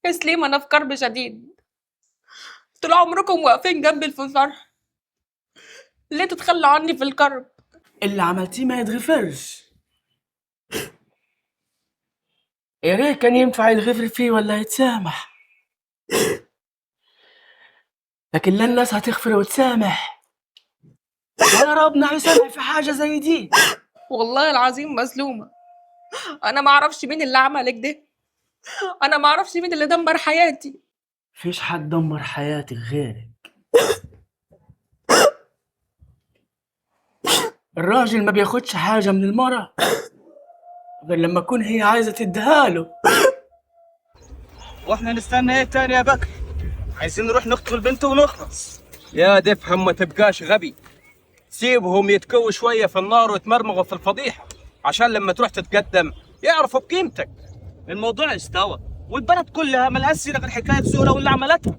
يا سليم أنا في كرب شديد، طول عمركم واقفين جنبي في الفرح، ليه تتخلوا عني في الكرب؟ اللي عملتيه ما يتغفرش. يا ريت كان ينفع يتغفر فيه ولا يتسامح، لكن لا الناس هتغفر وتسامح ولا ربنا هيسامح في حاجة زي دي. والله العظيم مسلومة، أنا ما أعرفش مين اللي عمل كده، أنا ما أعرفش مين اللي دمر حياتي. مفيش حد دمر حياتك غيرك. الراجل ما بياخدش حاجة من المرأة غير لما تكون هي عايزة تديها له. واحنا نستنى ايه تاني يا بكر؟ عايزين نروح نخطف البنت ونخلص. يا دفهم ما تبقاش غبي، سيبهم يتكووا شوية في النار ويتمرمغوا في الفضيحة عشان لما تروح تتقدم يعرفوا بقيمتك. الموضوع استوى والبلد كلها ملهاش سيرة غير حكاية زهرة واللي عملتها.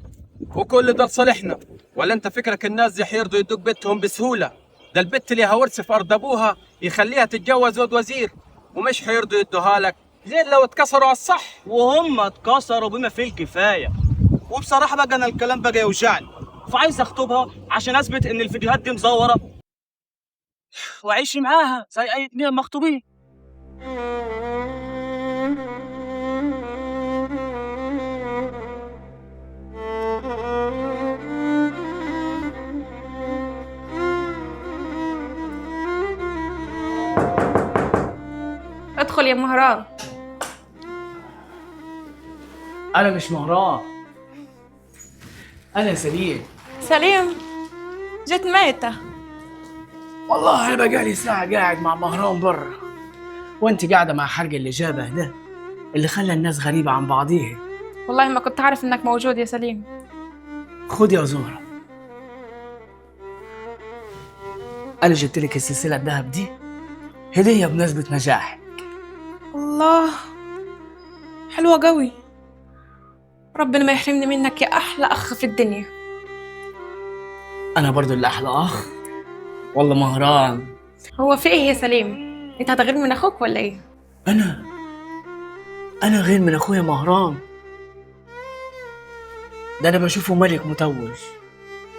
وكل ده لصالحنا، ولا انت فكرك الناس دي حيرضوا يدوك بنتهم بسهولة؟ ده البت ليها ورث في أرض أبوها يخليها تتجوز ولد وزير، ومش حيرضوا يدوها لك غير لو اتكسروا على الصح. وهم اتكسروا بما فيه الكفاية. وبصراحة بقى أنا الكلام بقى يوجعني، فعايز أخطبها عشان أثبت إن الفيديوهات دي مزورة وأعيش معاها زي أي اتنين مخطوبين. ادخل يا مهران. أنا مش مهران، أنا سليم. سليم، جيت ميتة. والله أنا بقالي ساعة قاعد مع مهران برا، وأنت قاعدة مع حرق اللي جابه ده اللي خلى الناس غريبة عن بعضيها. والله ما كنت عارف إنك موجود يا سليم. خد يا زهرة، أنا جبت لك السلسلة الذهب دي هدية بمناسبة نجاحك. الله، حلوة قوي، ربنا ما يحرمني منك يا أحلى أخ في الدنيا. أنا برضو اللي أحلى أخ والله مهران. هو في إيه يا سليم؟ أنت هتغير من أخوك ولا إيه؟ أنا غير من أخويا مهران، ده أنا بشوفه ملك متوج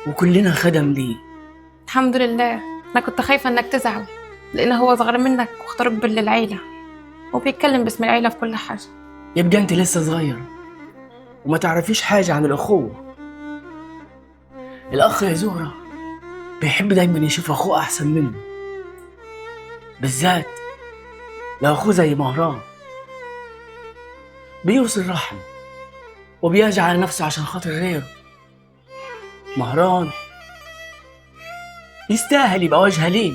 وكلنا خدم ليه. الحمد لله، أنا كنت خايفة إنك تزعل لأن هو صغير منك واختارك بل العيلة وبيتكلم باسم العيلة في كل حاجة. يبقى أنت لسه صغير وما تعرفيش حاجة عن الأخوة. الأخ يا زهرة بيحب دايما يشوف أخوه أحسن منه، بالذات لو أخوه زي مهران بيوصل رحمه وبيجي على نفسه عشان خاطر غيره. مهران يستاهل يبقى وجهه ليه،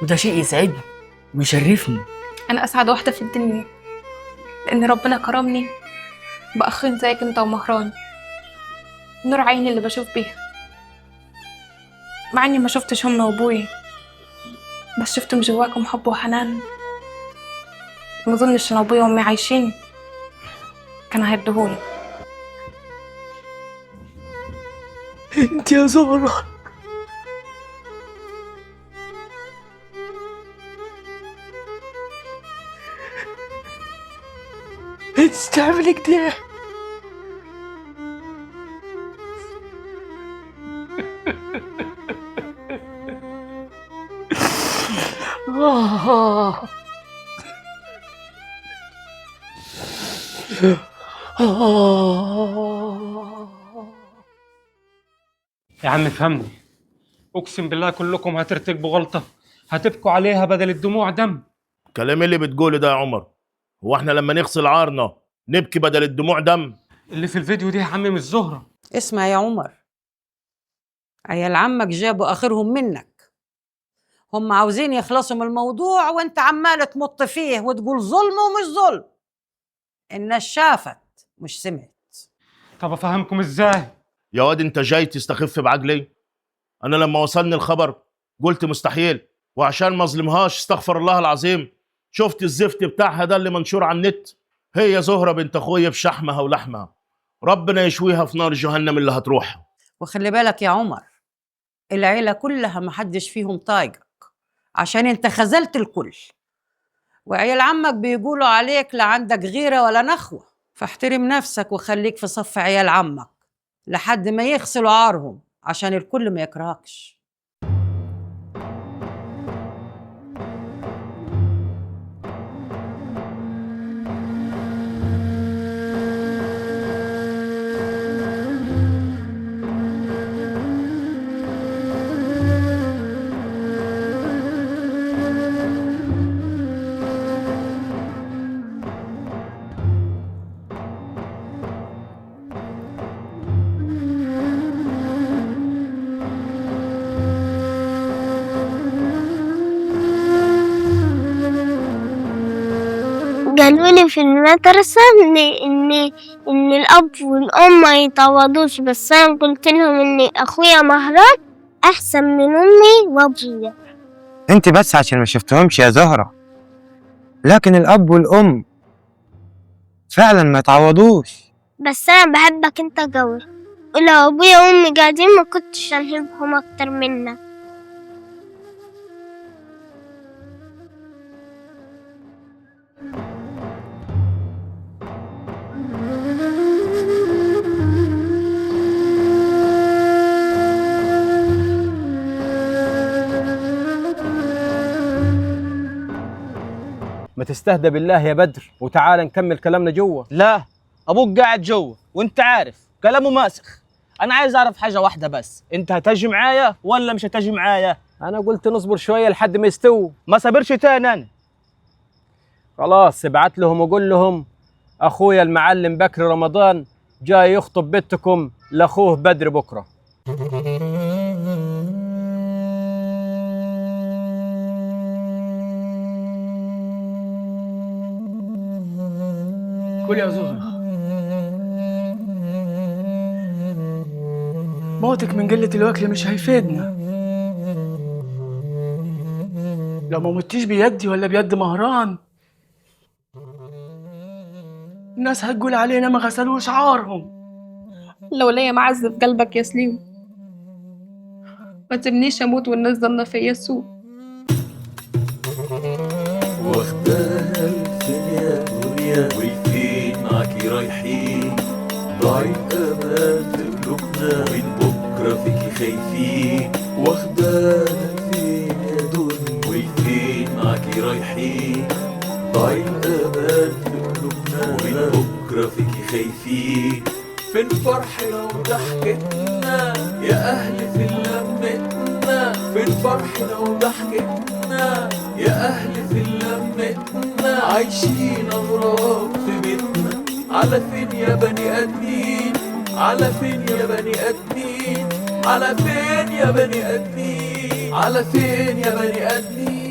وده شيء يسعدني ويشرفني. أنا أسعد واحدة في الدنيا لأن ربنا كرمني بأخين زيك أنت ومهران، نور عيني اللي بشوف بيها، مع إني ما شفتش أمي وأبوي بس شفتهم جواكم حب وحنان. ما أظنش إن أبويا وأمي عايشين كانوا هيديهولي. انت يا زهرة انت تعملي كده؟ يا عم فهمني، اقسم بالله كلكم هترتكبوا غلطه هتبكوا عليها بدل الدموع دم. كلام اللي بتقوله ده يا عمر؟ هو احنا لما نغسل عارنا نبكي بدل الدموع دم؟ اللي في الفيديو دي يا عم مش زهره. اسمع يا عمر، عيال عمك جابوا اخرهم منك، هم عاوزين يخلصوا من الموضوع وانت عمال تمط فيه وتقول ظلم ومش ظلم. الناس شافت مش سمعت. طب افهمكم ازاي؟ يا واد انت جاي تستخف بعقلي؟ انا لما وصلني الخبر قلت مستحيل، وعشان ما اظلمهاش استغفر الله العظيم شفت الزفت بتاعها ده اللي منشور على النت. هي زهرة بنت اخويا بشحمها ولحمها، ربنا يشويها في نار جهنم اللي هتروحها. وخلي بالك يا عمر، العيلة كلها محدش فيهم طايقك عشان انت خذلت الكل، وعيال عمك بيقولوا عليك لا عندك غيرة ولا نخوة. فاحترم نفسك وخليك في صف عيال عمك لحد ما يغسلوا عارهم عشان الكل ما يكرهكش. قالوا لي في المدرسة إن الأب والأم ما يتعوضوش، بس أنا قلت لهم إن أخويا مهران أحسن من أمي وأبويا. انت بس عشان ما شفتهمش يا زهرة، لكن الأب والأم فعلا ما تعوضوش. بس أنا بحبك أنت قوي، ولو أبويا وأمي قاعدين ما كنتش هنحبهم أكتر منك. ما تستهدى بالله يا بدر وتعال نكمل كلامنا جوه. لا، ابوك قاعد جوه وانت عارف كلامه ماسخ. انا عايز اعرف حاجه واحده بس، انت هتجي معايا ولا مش هتجي معايا؟ انا قلت نصبر شويه لحد ما يستووا. ما صبرش تاني انا. خلاص ابعت لهم وقول لهم اخويا المعلم بكر رمضان جاي يخطب بنتكم لاخوه بدر بكره. كل يا زهرة، موتك من قلة الوكل مش هيفيدنا. لو ما متيش بيدي ولا بيد مهران الناس هتقول علينا ما غسلوش عارهم. لو ليا معز في قلبك يا سليم ما تبنيش اموت والناس ظنة فيا سوء. واخداها الفين يا دنيا والفين معاكي رايحين، ضاعت امان في قلوبنا من بكره فيكي خايفين. واخداها الفين يا دنيا والفين معاكي رايحين، ضاعت امان في قلوبنا من بكره فيكي خايفين. فين فرحنا وضحكتنا يا اهل في لمتنا، فين فرحنا وضحكتنا يا أهل في لمتنا. عايشين أغراب في بيتنا، على فين يا بني آدمين، على فين يا بني آدمين، على فين يا بني آدمين، على فين يا بني آدمين.